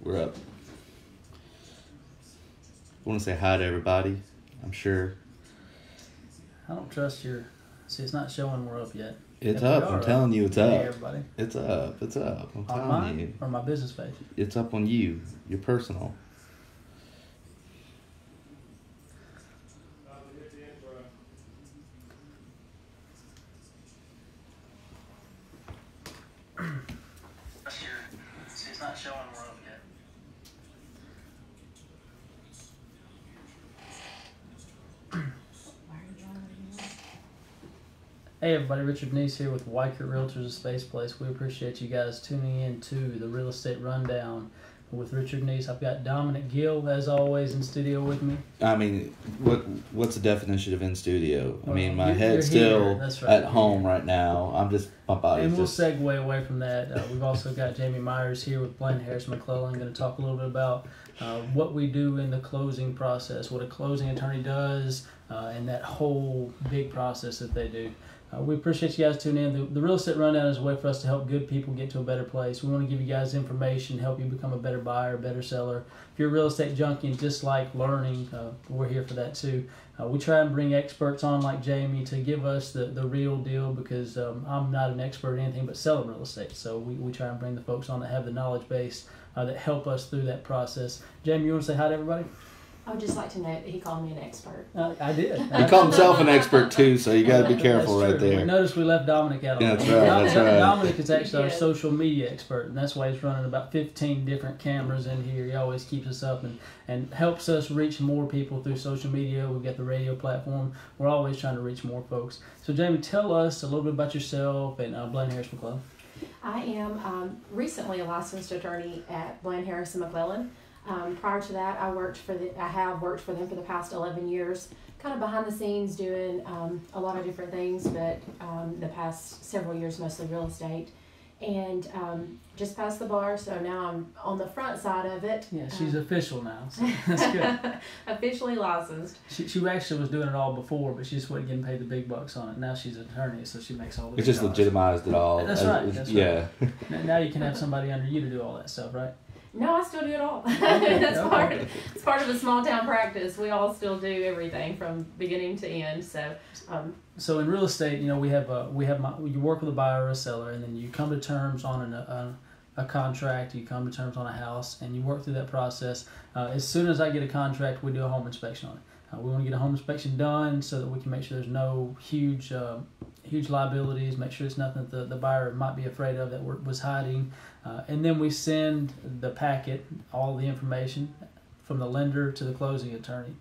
We're up. I want to say hi to everybody. I'm sure. I don't trust your... See, it's not showing we're up yet. It's up. I'm telling you, it's up. Hey, everybody. It's up. It's up. I'm On telling mine you. or my business page? It's up on you. Your personal. See, it's not showing we're up yet. Hey everybody, Richard Neese here with Weichert Realtors of Space Place. We appreciate you guys tuning in to the Real Estate Rundown with Richard Neese. I've got Dominic Gill, as always, in studio with me. I mean, what's the definition of in studio? Well, I mean, my you're head's here. still That's right. at home right now. My body's And we'll just... segue away from that. We've also got Jamie Myers here with Blaine Harris McClellan, going to talk a little bit about what we do in the closing process, what a closing attorney does, and that whole big process that they do. We appreciate you guys tuning in. The Real Estate Rundown is a way for us to help good people get to a better place. We want to give you guys information, help you become a better buyer, better seller. If you're a real estate junkie and just like learning, we're here for that too. We try and bring experts on like Jamie to give us the real deal because I'm not an expert in anything but selling real estate. So we try and bring the folks on that have the knowledge base that help us through that process. Jamie, you want to say hi to everybody? I would just like to note that he called me an expert. I did. He called himself an expert too, so you got to be careful right there. Notice we left Dominic out. Yeah, that's right. That's right. Dominic is actually our social media expert, and that's why he's running about 15 different cameras in here. He always keeps us up and helps us reach more people through social media. We've got the radio platform. We're always trying to reach more folks. So, Jamie, tell us a little bit about yourself and Blaine Harris McClellan. I am recently a licensed attorney at Blaine Harris McClellan. Prior to that, I have worked for them for the past 11 years, kind of behind the scenes doing a lot of different things, but the past several years mostly real estate. And just passed the bar, so now I'm on the front side of it. Yeah, she's official now, so that's good. Officially licensed. She actually was doing it all before, but she just wasn't getting paid the big bucks on it. Now she's an attorney, so she makes all the It's just dollars. legitimized it all. That's right. That's yeah. Right. Now you can have somebody under you to do all that stuff, right? No, I still do it all. Okay, That's okay. It's part of a small town practice. We all still do everything from beginning to end. So in real estate, you work with a buyer or a seller, and then you come to terms on a contract. You come to terms on a house, and you work through that process. As soon as I get a contract, we do a home inspection on it. We want to get a home inspection done so that we can make sure there's no huge liabilities. Make sure it's nothing that the buyer might be afraid of that was hiding. And then we send the packet, all the information from the lender to the closing attorney.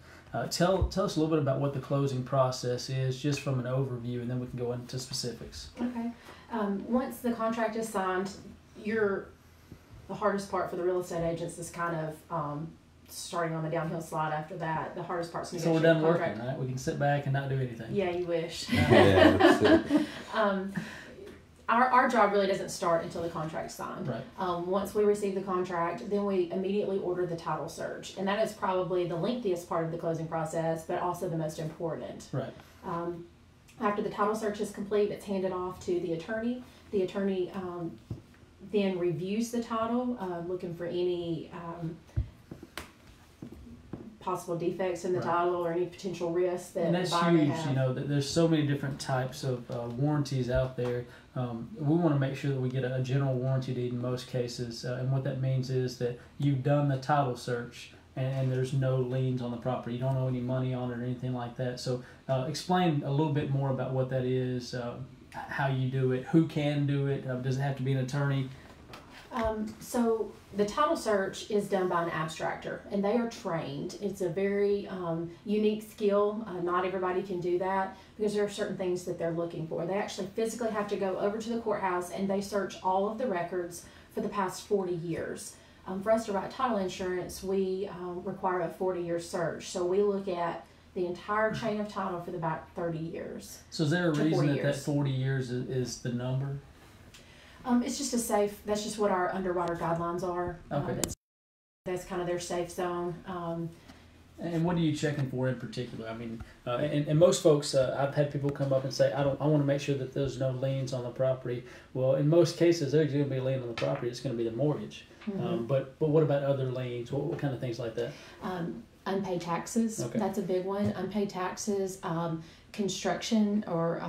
Tell us a little bit about what the closing process is, just from an overview, and then we can go into specifics. Okay. Once the contract is signed, the hardest part for the real estate agents is kind of starting on the downhill slide after that. The hardest part is So we're negotiating done the contract. working, right? We can sit back and not do anything. Yeah, you wish. Yeah, that's it. Our job really doesn't start until the contract's signed. Right. Once we receive the contract, then we immediately order the title search. And that is probably the lengthiest part of the closing process, but also the most important. Right. After the title search is complete, it's handed off to the attorney. The attorney then reviews the title, looking for any possible defects in the Right. title or any potential risks that And that's the buyer may huge. have. You know, there's so many different types of warranties out there. We want to make sure that we get a general warranty deed in most cases, and what that means is that you've done the title search and there's no liens on the property. You don't owe any money on it or anything like that. So explain a little bit more about what that is, how you do it, who can do it, does it have to be an attorney? So the title search is done by an abstractor, and they are trained. It's a very unique skill. Not everybody can do that because there are certain things that they're looking for. They actually physically have to go over to the courthouse and they search all of the records for the past 40 years. For us to write title insurance, we require a 40-year search. So we look at the entire chain of title for the back 30 years. So is there a reason that years. 40 years is the number? It's just that's just what our underwriter guidelines are. Okay. That's kind of their safe zone. And what are you checking for in particular? I mean, and most folks, I've had people come up and say, I want to make sure that there's no liens on the property. Well, in most cases, there's going to be a lien on the property. It's going to be the mortgage. But what about other liens? What kind of things like that? Unpaid taxes, Okay. that's a big one. Unpaid taxes, construction or,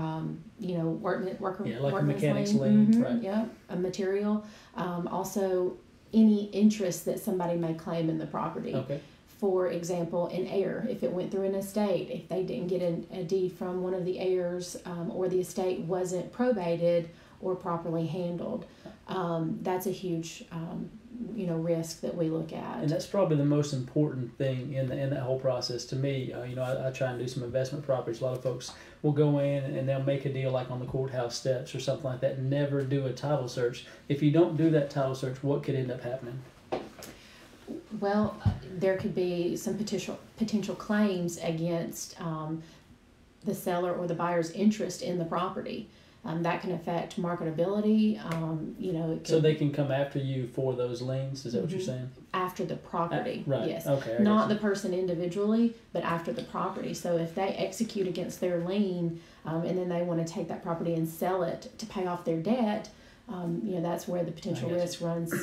worker Yeah, like a workman's mechanic's lien, right. Yeah, a material. Also, any interest that somebody may claim in the property. Okay. For example, an heir, if it went through an estate, if they didn't get a deed from one of the heirs, or the estate wasn't probated or properly handled, that's a huge, risk that we look at. And that's probably the most important thing in that whole process to me. I try and do some investment properties. A lot of folks will go in and they'll make a deal like on the courthouse steps or something like that and never do a title search. If you don't do that title search, what could end up happening? Well, there could be some potential claims against the seller or the buyer's interest in the property. That can affect marketability. So they can come after you for those liens. Is that what you're saying? After the property, right. Yes. Okay. Not the person individually, but after the property. So if they execute against their lien, and then they want to take that property and sell it to pay off their debt, that's where the potential risk runs.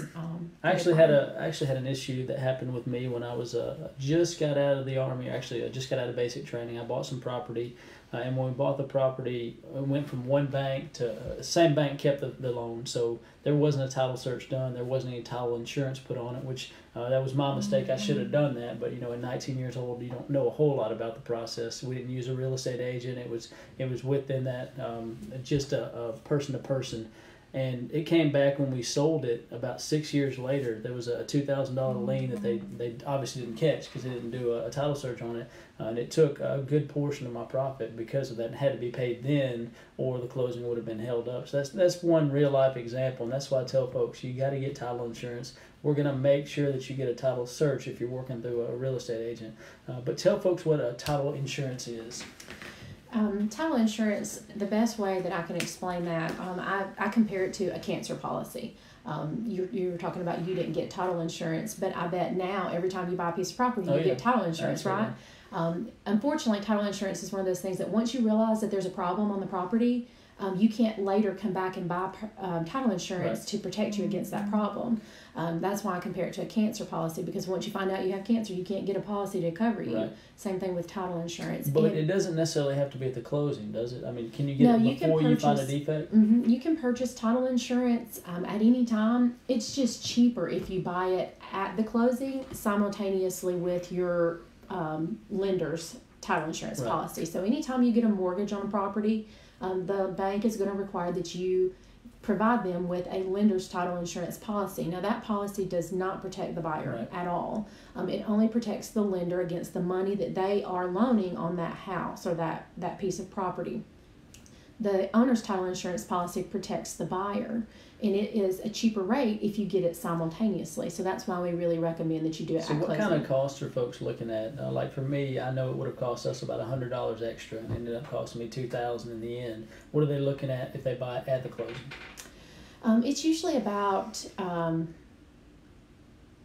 I actually had an issue that happened with me when I was just got out of the Army. Actually, I just got out of basic training. I bought some property, and when we bought the property, we went from one bank to the same bank kept the loan. So there wasn't a title search done. There wasn't any title insurance put on it, which that was my mistake. I should have done that. But at 19 years old, you don't know a whole lot about the process. We didn't use a real estate agent. It was within that just a person to person. And it came back when we sold it about 6 years later. There was a $2,000 lien that they obviously didn't catch because they didn't do a title search on it. And it took a good portion of my profit because of that. It had to be paid then or the closing would have been held up. So that's one real life example. And that's why I tell folks, you got to get title insurance. We're going to make sure that you get a title search if you're working through a real estate agent. But tell folks what a title insurance is. Title insurance, the best way that I can explain that, I compare it to a cancer policy. You were talking about you didn't get title insurance, but I bet now every time you buy a piece of property, you get title insurance, right? Unfortunately, title insurance is one of those things that once you realize that there's a problem on the property, you can't later come back and buy title insurance to protect you against that problem. That's why I compare it to a cancer policy, because once you find out you have cancer, you can't get a policy to cover you. Right. Same thing with title insurance. But it doesn't necessarily have to be at the closing, does it? I mean, can you get it before you find a defect? You can purchase title insurance at any time. It's just cheaper if you buy it at the closing simultaneously with your lender's title insurance policy. So anytime you get a mortgage on a property, the bank is going to require that you provide them with a lender's title insurance policy. Now, that policy does not protect the buyer at all. It only protects the lender against the money that they are loaning on that house or that piece of property. The owner's title insurance policy protects the buyer, and it is a cheaper rate if you get it simultaneously. So that's why we really recommend that you do it at closing. So what kind of costs are folks looking at? Like for me, I know it would have cost us about $100 extra and ended up costing me $2,000 in the end. What are they looking at if they buy it at the closing? It's usually about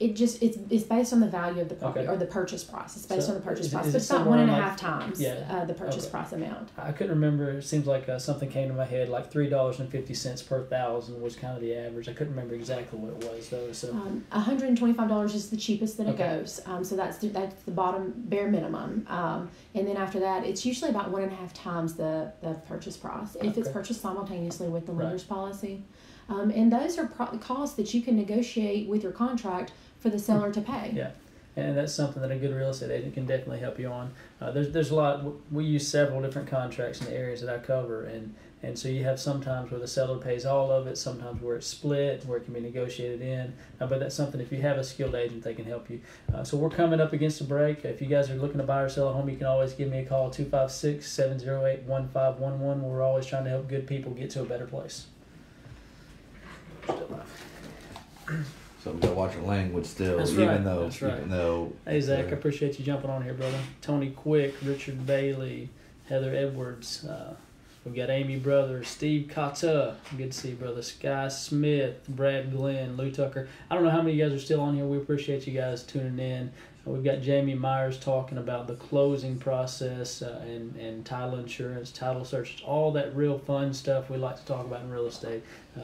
it's based on the value of the property or the purchase price. It's based on the purchase price. It's about 1.5 times the purchase price amount. I couldn't remember. It seems like something came to my head, like $3.50 per thousand was kind of the average. I couldn't remember exactly what it was though. So $125 is the cheapest that it goes. So that's the bottom bare minimum. And then after that, it's usually about 1.5 times the purchase price if it's purchased simultaneously with the lender's policy. And those are costs that you can negotiate with your contract for the seller to pay. Yeah, and that's something that a good real estate agent can definitely help you on. There's a lot. We use several different contracts in the areas that I cover, and so you have sometimes where the seller pays all of it, sometimes where it's split, where it can be negotiated in. But that's something, if you have a skilled agent, they can help you. So we're coming up against a break. If you guys are looking to buy or sell a home, you can always give me a call, 256-708-1511. We're always trying to help good people get to a better place. So we gotta watch our language still, That's even right. though. Hey Zach, I appreciate you jumping on here, brother. Tony Quick, Richard Bailey, Heather Edwards. We've got Amy Brothers, Steve Cotta. Good to see you, brother. Sky Smith, Brad Glenn, Lou Tucker. I don't know how many of you guys are still on here. We appreciate you guys tuning in. We've got Jamie Myers talking about the closing process and title insurance, title searches, all that real fun stuff we like to talk about in real estate.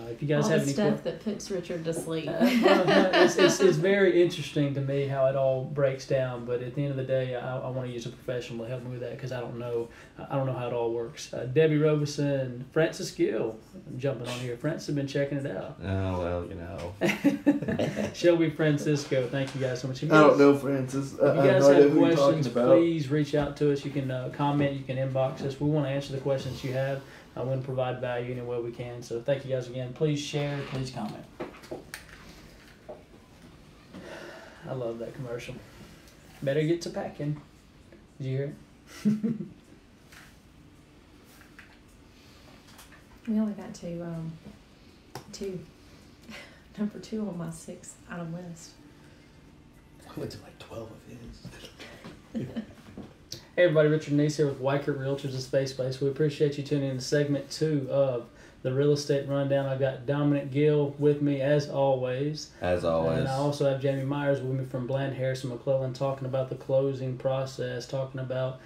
If you guys all have the any stuff that puts Richard to sleep. it's very interesting to me how it all breaks down. But at the end of the day, I want to use a professional to help me with that because I don't know how it all works. Debbie Robeson, Francis Gill, I'm jumping on here. Francis has been checking it out. Oh well, Shelby Francisco, thank you guys so much. I don't know Francis. If you guys have questions, please reach out to us. You can comment, you can inbox us. We want to answer the questions you have. I want to provide value any way we can. So thank you guys again. Please share, please comment. I love that commercial. Better get to packing. Did you hear it? We only got to number 2 on my 6-item list. I went to like 12 of his. Hey everybody, Richard Neese here with Weichert Realtors and Space Place. We appreciate you tuning in to segment 2 of the Real Estate Rundown. I've got Dominic Gill with me as always. As always. And I also have Jamie Myers with me from Bland Harrison McClellan talking about the closing process, talking about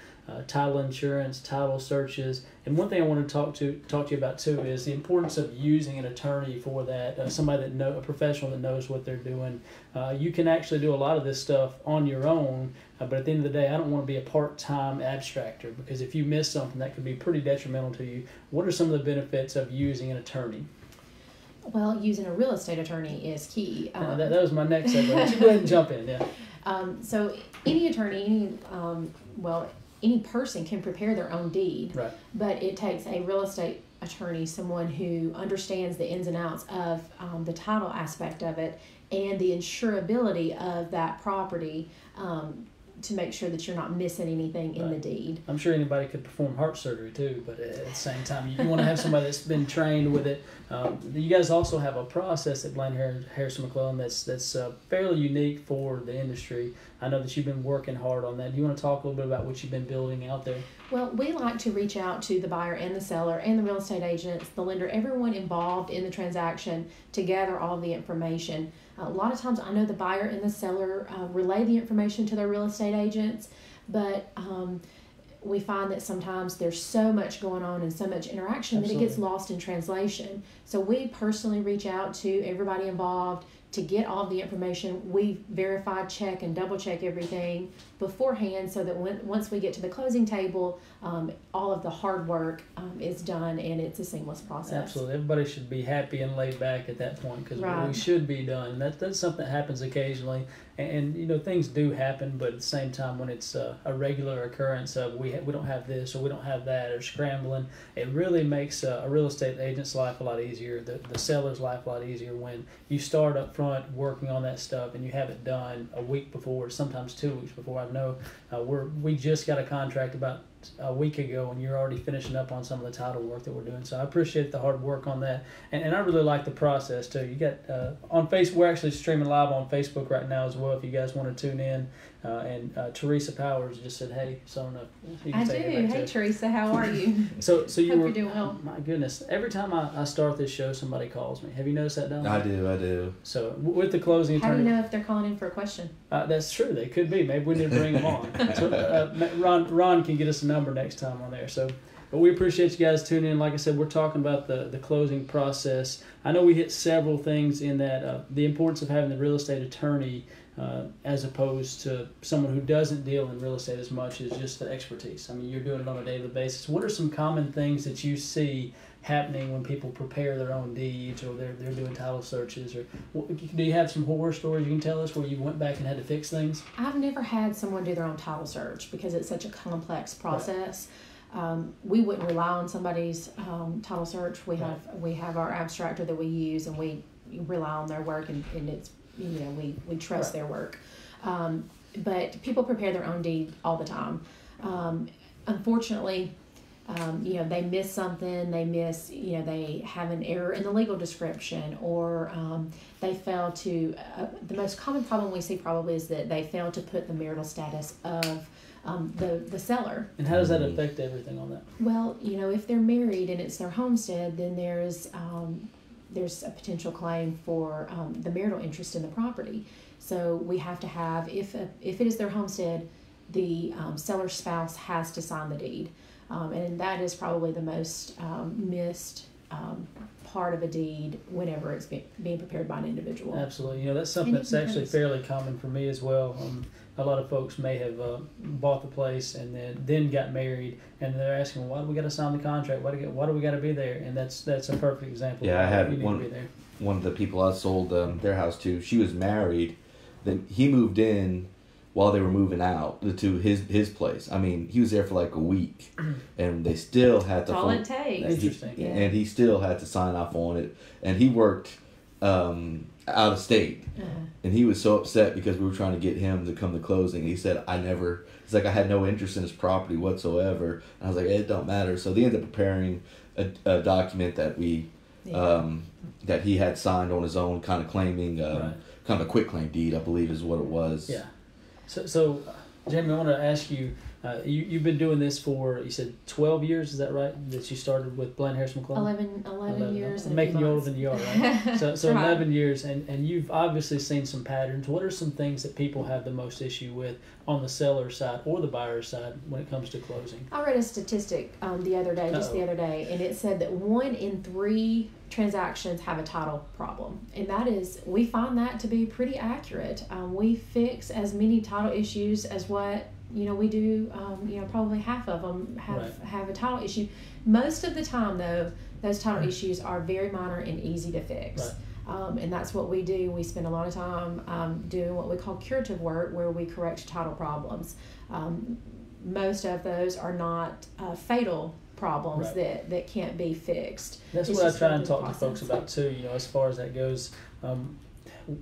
title insurance, title searches. And one thing I want to talk to you about too is the importance of using an attorney for that, somebody that a professional that knows what they're doing. You can actually do a lot of this stuff on your own, but at the end of the day, I don't want to be a part-time abstractor because if you miss something, that could be pretty detrimental to you. What are some of the benefits of using an attorney? Well, using a real estate attorney is key. That was my next segment. You go ahead and jump in, yeah. So any attorney, any person can prepare their own deed, right. But it takes a real estate attorney, someone who understands the ins and outs of the title aspect of it and the insurability of that property to make sure that you're not missing anything in the deed. I'm sure anybody could perform heart surgery too, but at the same time, you want to have somebody that's been trained with it. You guys also have a process at Bland Harrison McClellan that's fairly unique for the industry. I know that you've been working hard on that. Do you want to talk a little bit about what you've been building out there? Well, we like to reach out to the buyer and the seller and the real estate agents, the lender, everyone involved in the transaction to gather all of the information. A lot of times I know the buyer and the seller relay the information to their real estate agents, but we find that sometimes there's so much going on and so much interaction that it gets lost in translation. So we personally reach out to everybody involved to get all the information. We verify, check, and double check everything beforehand so that once we get to the closing table, all of the hard work is done and it's a seamless process. Absolutely. Everybody should be happy and laid back at that point because we should be done. That's something that happens occasionally. And you know, things do happen, but at the same time, when it's a regular occurrence of we don't have this or we don't have that or scrambling, it really makes a real estate agent's life a lot easier, the seller's life a lot easier when you start up front working on that stuff and you have it done a week before, sometimes 2 weeks before. I know we just got a contract about a week ago and you're already finishing up on some of the title work that we're doing. So I appreciate the hard work on that. And I really like the process too. You got on Facebook, we're actually streaming live on Facebook right now as well if you guys want to tune in. And Teresa Powers just said, hey, so you can I do. Hey, Teresa, how are you? So you Hope you're doing well. My goodness. Every time I start this show, somebody calls me. Have you noticed that, Don? I do. So with the closing attorney. How do you know if they're calling in for a question? That's true. They could be. Maybe we need to bring them on. So, Ron can get us a number next time on there. So, but we appreciate you guys tuning in. Like I said, we're talking about the closing process. I know we hit several things in that. The importance of having the real estate attorney as opposed to someone who doesn't deal in real estate as much is just the expertise. I mean, you're doing it on a daily basis. What are some common things that you see happening when people prepare their own deeds or they're doing title searches? Or do you have some horror stories you can tell us where you went back and had to fix things? I've never had someone do their own title search because it's such a complex process. Right. We wouldn't rely on somebody's title search. We have our abstractor that we use, and we rely on their work, and it's we trust their work. But people prepare their own deed all the time. Unfortunately, they miss something. They have an error in the legal description, or they fail to. The most common problem we see probably is that they fail to put the marital status of the seller. And how does that affect everything on that? Well, if they're married and it's their homestead, then there's there's a potential claim for the marital interest in the property. So we have to have, if it is their homestead, the seller's spouse has to sign the deed. And that is probably the most missed part of a deed whenever it's being prepared by an individual. Absolutely. That's something that's actually fairly common for me as well. A lot of folks may have bought the place and then got married, and they're asking, why do we got to sign the contract? Why do we got to be there? And that's a perfect example. Yeah, I had to be there. one of the people I sold their house to. She was married, then he moved in while they were moving out to his place. I mean, he was there for like a week, and they still had to. That's all it takes. Interesting. Yeah. And he still had to sign off on it, and he worked out of state, and he was so upset because we were trying to get him to come to closing. He said, he's like, I had no interest in his property whatsoever. And I was like, it don't matter. So they ended up preparing a document that that he had signed on his own, kind of claiming kind of a quitclaim deed, I believe is what it was. Yeah. So Jamie, I want to ask you, you've been doing this for, you said 12 years, is that right? That you started with Bland Harris McClellan? 11 years. I'm making you older than you are, right? So Right. 11 years, and you've obviously seen some patterns. What are some things that people have the most issue with on the seller side or the buyer side when it comes to closing? I read a statistic the other day, and it said that 1 in 3 transactions have a title problem, and we find that to be pretty accurate. We fix as many title issues as what we do. Probably half of them have a title issue. Most of the time, though, those title issues are very minor and easy to fix. Right. And that's what we do. We spend a lot of time doing what we call curative work, where we correct title problems. Most of those are not fatal problems that can't be fixed. That's what I try and talk to folks about too, as far as that goes.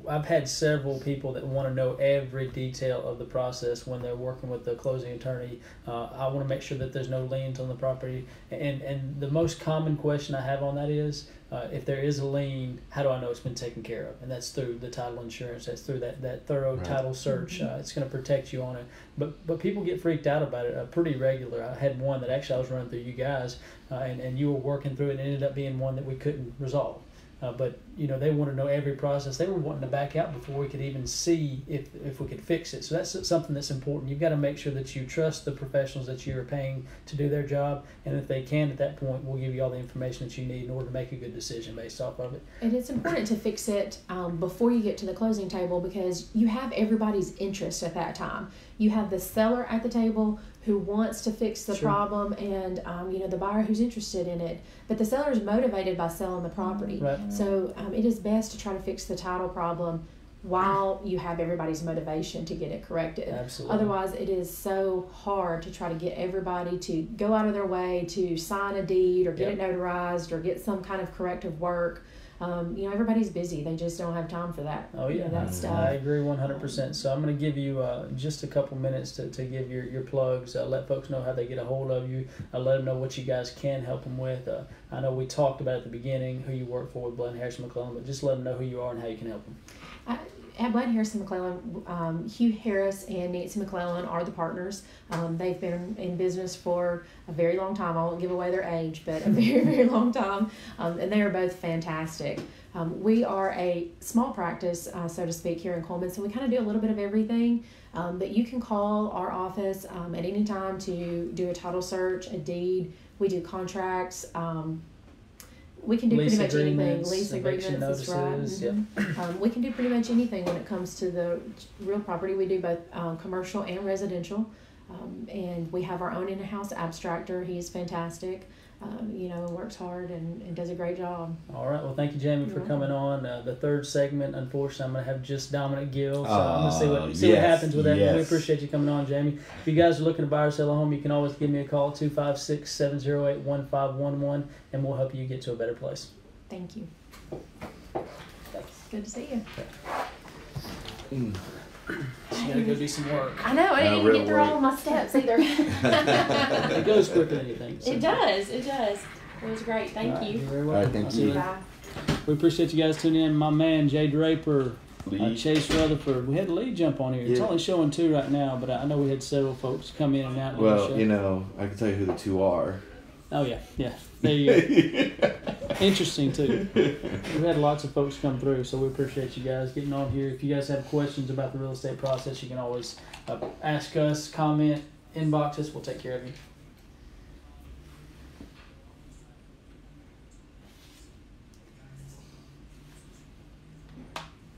I've had several people that want to know every detail of the process when they're working with the closing attorney. I want to make sure that there's no liens on the property. And the most common question I have on that is, if there is a lien, how do I know it's been taken care of? And that's through the title insurance. That's through that thorough title search. It's going to protect you on it. But people get freaked out about it pretty regular. I had one that actually I was running through you guys, and you were working through it, and it ended up being one that we couldn't resolve. But they want to know every process. They were wanting to back out before we could even see if we could fix it. So that's something that's important. You've got to make sure that you trust the professionals that you're paying to do their job, and if they can, at that point, we'll give you all the information that you need in order to make a good decision based off of it. And it's important to fix it before you get to the closing table, because you have everybody's interest at that time. You have the seller at the table who wants to fix the problem, and the buyer who's interested in it. But the seller is motivated by selling the property. Right. So it is best to try to fix the title problem while you have everybody's motivation to get it corrected. Absolutely. Otherwise, it is so hard to try to get everybody to go out of their way to sign a deed or get it notarized or get some kind of corrective work. Everybody's busy. They just don't have time for that. Oh, yeah. That stuff. I agree 100%. So I'm going to give you just a couple minutes to give your plugs. Let folks know how they get a hold of you. Let them know what you guys can help them with. I know we talked about at the beginning who you work for with Bland Harris McClellan, but just let them know who you are and how you can help them. At Bland Harris McClellan, Hugh Harris and Nancy McClellan are the partners. They've been in business for a very long time. I won't give away their age, but a very, very long time. And they are both fantastic. We are a small practice, so to speak, here in Coleman, so we kind of do a little bit of everything. But you can call our office at any time to do a title search, a deed. We do contracts. We can do lease pretty much anything. Lease agreements, that's right. Mm-hmm. We can do pretty much anything when it comes to the real property. We do both commercial and residential. And we have our own in-house abstractor. He's fantastic. Works hard and does a great job. All right. Well, thank you, Jamie, for coming on. The third segment, unfortunately, I'm going to have just Dominic Gill. So I'm going to see what happens with that. Yes. We appreciate you coming on, Jamie. If you guys are looking to buy or sell a home, you can always give me a call, 256-708-1511, and we'll help you get to a better place. Thank you. Good to see you. You got to go do some work. I know. I didn't even get through all of my steps either. It goes quicker than you think. So. It does. It was great. Thank you. You're very welcome. All right, thank you. Bye. We appreciate you guys tuning in. My man, Jay Draper, Chase Rutherford. We had Lee jump on here. It's only showing 2 right now, but I know we had several folks come in and out. Well, I can tell you who the 2 are. Oh, yeah. There you go. interesting too. We've had lots of folks come through, so we appreciate you guys getting on here. If you guys have questions about the real estate process, you can always ask us, comment, inbox us. We'll take care of you.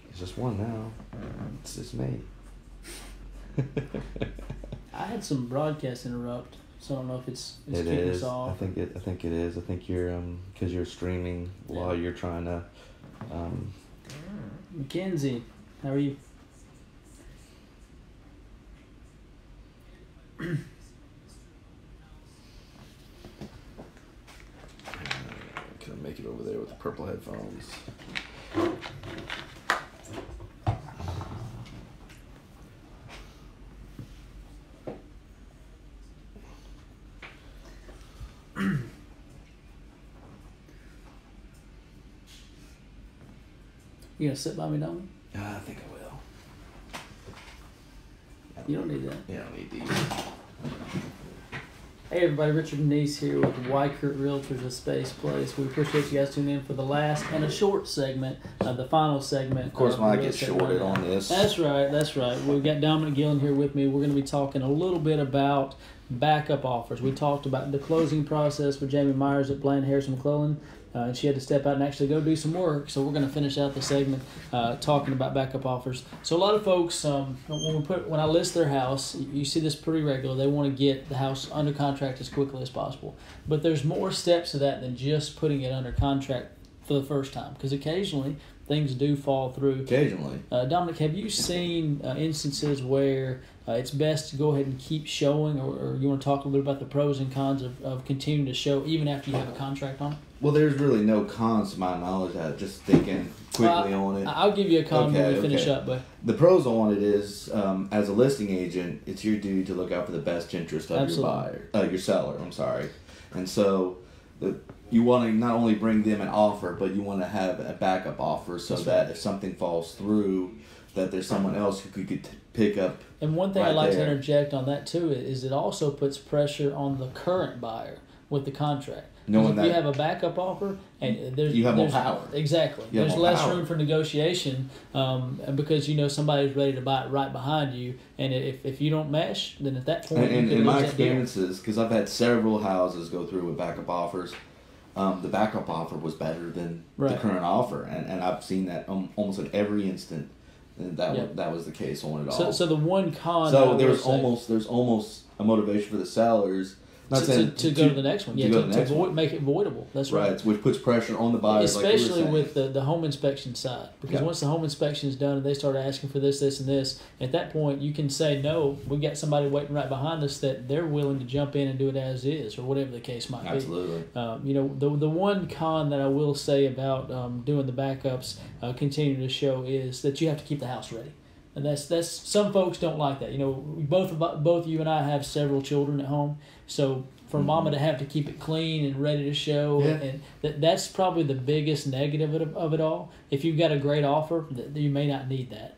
It's just one now. It's just me. I had some broadcast interrupt, so I don't know if it's It keeping is. us off. I think it is. I think you're because you're streaming while you're trying to. Mackenzie, how are you? Can I make it over there with the purple headphones? You gonna sit by me, Dominic? I think I will. You don't need that. You don't need these. Hey everybody, Richard and Denise here with Wykert Realtors of Space Place. We appreciate you guys tuning in for the last and a short segment, the final segment. Of course, when I Real get Estate shorted Rundown. on this. That's right. We've got Dominic Gillen here with me. We're going to be talking a little bit about backup offers. We talked about the closing process with Jamie Myers at Bland Harrison McClellan. And she had to step out and actually go do some work. So we're going to finish out the segment talking about backup offers. So a lot of folks, when I list their house, you see this pretty regular. They want to get the house under contract as quickly as possible. But there's more steps to that than just putting it under contract for the first time. Because occasionally things do fall through. Occasionally. Dominic, have you seen instances where it's best to go ahead and keep showing, or you want to talk a little bit about the pros and cons of continuing to show even after you have a contract on it? Well, there's really no cons to my knowledge. I just thinking quickly on it. I'll give you a con when we finish okay. up. But the pros on it is, as a listing agent, it's your duty to look out for the best interest of Absolutely. your seller. I'm sorry, and so you want to not only bring them an offer, but you want to have a backup offer so That's that right. if something falls through, that there's someone else who could pick up. And one thing right I'd like there. to interject on that too is it also puts pressure on the current buyer with the contract. Knowing if that you have a backup offer and you have more power. Exactly. You have There's more less power. room for negotiation because somebody's ready to buy it right behind you. And if you don't mesh, then at that point you And could in lose my that deal. experiences, because I've had several houses go through with backup offers, the backup offer was better than the Right. current offer, and I've seen that almost in every instant. And that Yep. that was the case on it all. So the one con. So I there's will say- there's almost a motivation for the sellers. Not to saying go to the next one. to Yeah, go to the next avoid, one. make it voidable. That's right. Right, which puts pressure on the buyers, Especially like you were saying. with the home inspection side. Because Yeah. once the home inspection is done and they start asking for this, and this, at that point you can say, no, we've got somebody waiting right behind us that they're willing to jump in and do it as is, or whatever the case might Absolutely. be. The one con that I will say about doing the backups, continuing to show, is that you have to keep the house ready. And that's some folks don't like that. Both you and I have several children at home, so for mama to have to keep it clean and ready to show, Yeah. and that's probably the biggest negative of it all. If you've got a great offer, you may not need that,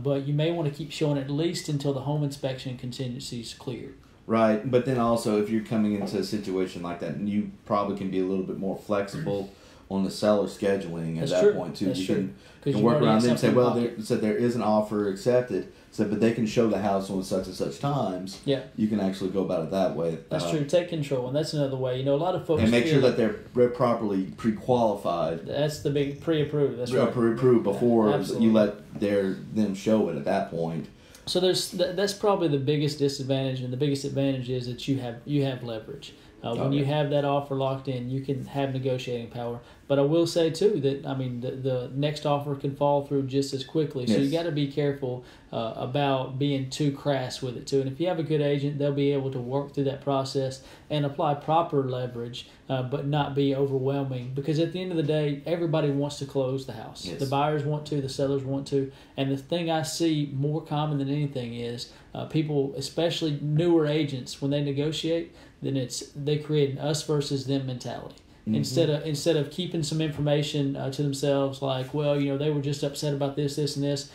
but you may want to keep showing at least until the home inspection contingency is cleared. Right, but then also if you're coming into a situation like that, you probably can be a little bit more flexible on the seller scheduling at That's that true. point too. That's You true. can 'Cause and you've work already around got them and say, something well, in pocket. there is an offer accepted, but they can show the house on such and such times. Yeah. You can actually go about it that way. That's true. Take control, and that's another way. A lot of folks And make feel sure that they're properly pre-qualified, that's the big pre-approved. That's right. pre-approved before Absolutely. you let them show it at that point. So that's probably the biggest disadvantage, and the biggest advantage is that you have leverage. When you have that offer locked in, you can have negotiating power. But I will say too that the next offer can fall through just as quickly. So Yes. you got to be careful about being too crass with it too. And if you have a good agent, they'll be able to work through that process and apply proper leverage, but not be overwhelming. Because at the end of the day, everybody wants to close the house. Yes. The buyers want to, the sellers want to. And the thing I see more common than anything is people, especially newer agents, when they negotiate, then they create an us versus them mentality. instead of keeping some information to themselves, like, well, they were just upset about this, and this.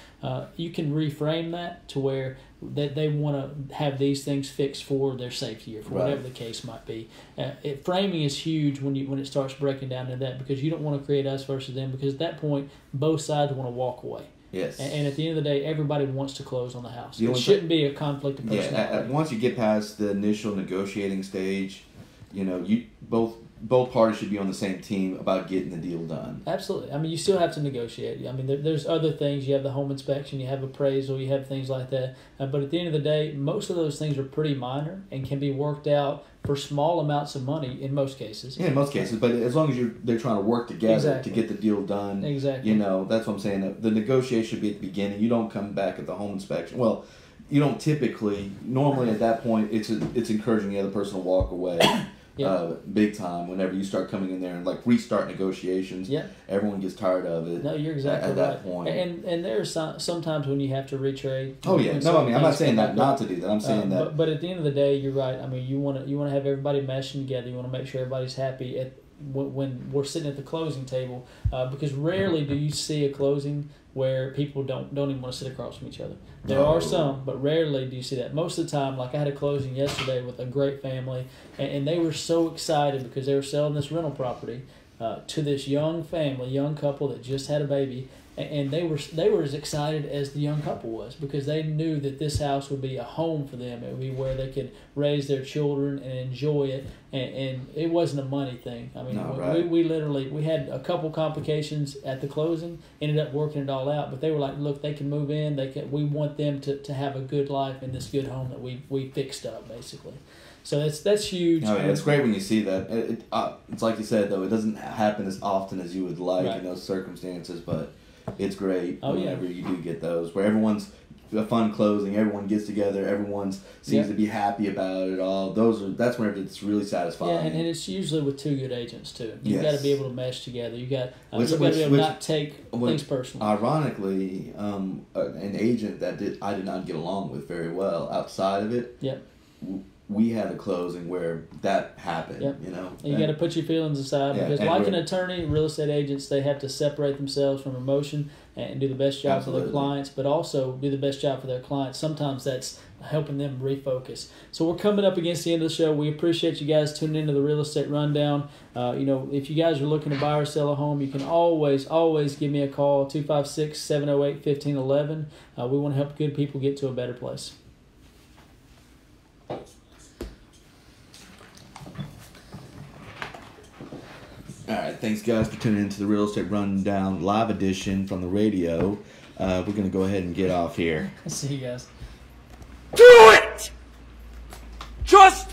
You can reframe that to where they want to have these things fixed for their safety or for whatever the case might be. Framing is huge when it starts breaking down into that, because you don't want to create us versus them, because at that point both sides want to walk away. Yes. And at the end of the day, everybody wants to close on the house. It shouldn't be a conflict of personality. Yeah. Once you get past the initial negotiating stage, you both parties should be on the same team about getting the deal done. Absolutely. I mean, you still have to negotiate. I mean, there's other things. You have the home inspection, you have appraisal, you have things like that. But at the end of the day, most of those things are pretty minor and can be worked out for small amounts of money in most cases. Yeah, in most cases. But as long as they're trying to work together to get the deal done. Exactly. That's what I'm saying. The negotiation should be at the beginning. You don't come back at the home inspection. Well, you don't typically. Normally at that point, it's encouraging the other person to walk away. Big time. Whenever you start coming in there and restart negotiations, everyone gets tired of it. No, you're exactly at that point. And there's sometimes when you have to retrade. Oh yeah, no, I mean I'm not saying that not to do that. I'm saying that. But at the end of the day, you're right. I mean, you want to have everybody meshing together. You want to make sure everybody's happy when we're sitting at the closing table, because rarely do you see a closing where people don't even want to sit across from each other. There are some, but rarely do you see that. Most of the time, like I had a closing yesterday with a great family, and they were so excited because they were selling this rental property to this young couple that just had a baby, and they were as excited as the young couple was, because they knew that this house would be a home for them. It would be where they could raise their children and enjoy it, and it wasn't a money thing. I mean, we had a couple complications at the closing, ended up working it all out, but they were like, look, they can move in, we want them to have a good life in this good home that we fixed up, basically. So that's huge. Oh, yeah, it's great when you see that. It's like you said, though, it doesn't happen as often as you would like in those circumstances, but it's great whenever you do get those, where everyone's a fun closing, everyone gets together, everyone seems to be happy about it all. That's whenever it's really satisfying. Yeah, and it's usually with two good agents too. You've got to be able to mesh together. You got to be able to not take things personally. Ironically, an agent that I did not get along with very well outside of it. Yep. We had a closing where that happened, You got to put your feelings aside, because like an attorney, real estate agents, they have to separate themselves from emotion and do the best job for their clients, but also do the best job for their clients. Sometimes that's helping them refocus. So we're coming up against the end of the show. We appreciate you guys tuning into the Real Estate Rundown. If you guys are looking to buy or sell a home, you can always give me a call, 256-708-1511. We want to help good people get to a better place. All right, thanks guys for tuning into the Real Estate Rundown live edition from the radio. We're going to go ahead and get off here. See you guys. Do it! Just